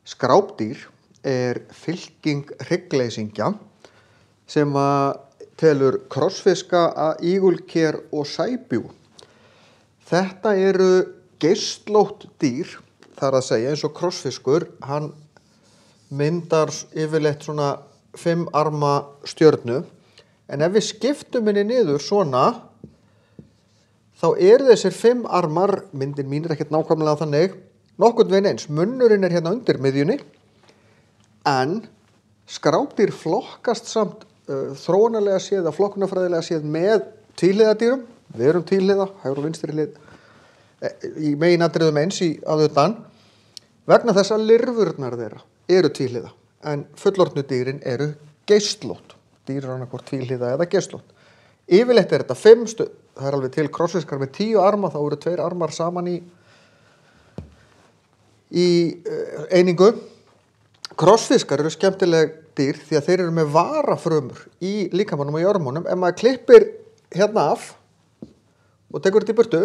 Skrápdýr fylking hryggleysingja sem telur krossfiska, ígulker og sæbjú. Þetta eru geislótt dýr, þar að segja, eins og krossfiskur, hann myndar yfirleitt svona 5 arma stjörnu, en ef við skiptum henni niður svona, þá eru þessir 5 armar, myndin mín ekkert nákvæmlega þannig, nokkurn veginn eins. Munnurinn hérna undir miðjunni, en skrápdýr flokkast samt þróunarlega séð eða flokkunarfræðilega séð með tvíhliðadýrum. Við erum tvíhliða, hægri og vinstri hlið, í meginatriðum eins að utan, vegna þess að lirfurnar þeirra eru tvíhliða, en fullorðnu dýrin eru geislótt. Dýr eru annað hvort tvíhliða eða geislótt. Yfirleitt þetta 5, það alveg til krossfiskar með 10 arma, þá eru 2 armar saman í einingu. Krossfiskar eru skemmtileg dýr því að þeir eru með varafrumur í líkamanum og í örmunum. Ef maður klippir hérna af og tekur þetta í burtu,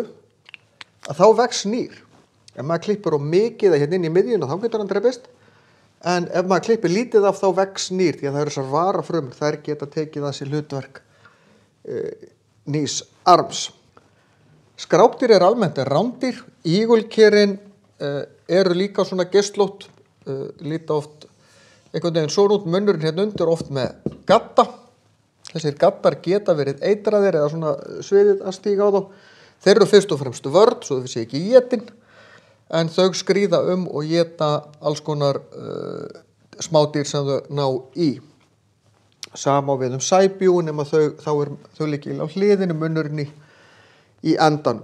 að þá vex nýr. Ef maður klippir of mikið hérna inn í miðjuna, þá getur hann drepist. En ef maður klippir lítið af, þá vex nýr, því að það eru þessar varafrumur. Þær geta tekið að sér hlutverk nýs arms. Skrápdýr almennt rándýr. Ígulkerin eru líka svona geislótt, líta oft einhvern veginn svo út, munnurinn hérna undir oft með gadda. Þessir gaddar geta verið eitraðir eða svona sviðið að stíga á þá. Þeir eru fyrst og fremst vörn, svo þau sé ekki étin, en þau skríða og éta alls konar smádýr sem þau ná í. Sama við sæbjú, nema þá þau líka á hliðinu, munnurinn í endan.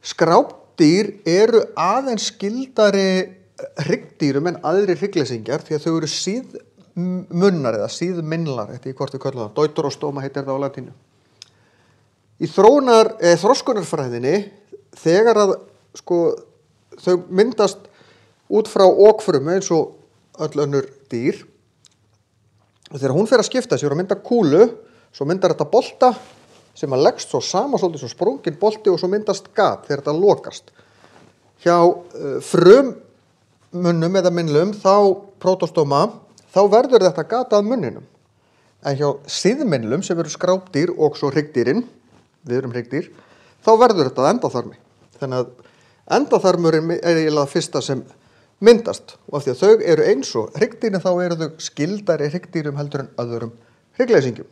Skrápdýr eru aðeins skyldari hryggdýrum en aðrir hryggleysingjar því að þau eru síðmunnar eða síðminnlar, eftir hvort við köllum það. Deuterostoma heitir það á latínu. Í þroskunarfræðinni, þegar að þau myndast út frá okfrumu eins og öll önnur dýr, og þegar hún fer að skipta sér og mynda kúlu, svo myndar þetta bolta sem að leggst svo saman svolítið svo sprungin bolti og svo myndast gat þegar þetta lokast. Hjá frumunnum eða minnlum, þá protostoma, þá verður þetta gat að munninum. En hjá síðminnlum sem eru skrápdýr og svo hryggdýrin, við erum hryggdýr, þá verður þetta að endaþarmi. Þannig að endaþarmurinn eiginlega fyrsta sem myndast, og af því að þau eru eins og hryggdýrin, þá eru þau skyldari hryggdýrum heldur en öðrum hryggleysingjum.